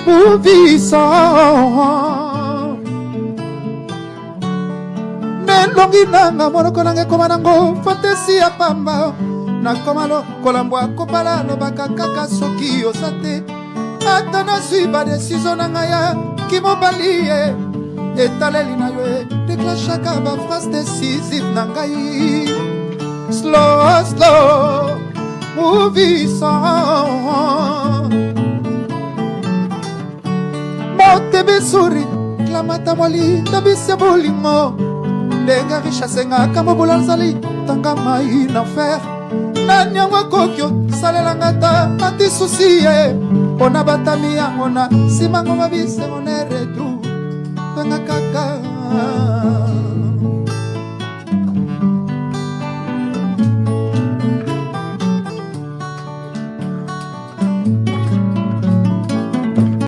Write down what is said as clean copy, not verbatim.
Uvisa Nelongi nanga monoko nange komanango Fantasi ya pamba Nakomalo kolambwa kopala lobaka kaka soki osate Ata nazwi ba decision nanga ya kimobali etaleli na yo déclenchaka ba phrase décisive na ngai slow slow movie song motebe suri klamata mwali tabisia bolimo ndenga richesse ngaka mobola nzali tanga mai na fer nani yango kokyo salelanga ta ati susi ona batami yango na simango mabise on est retour tanga kaka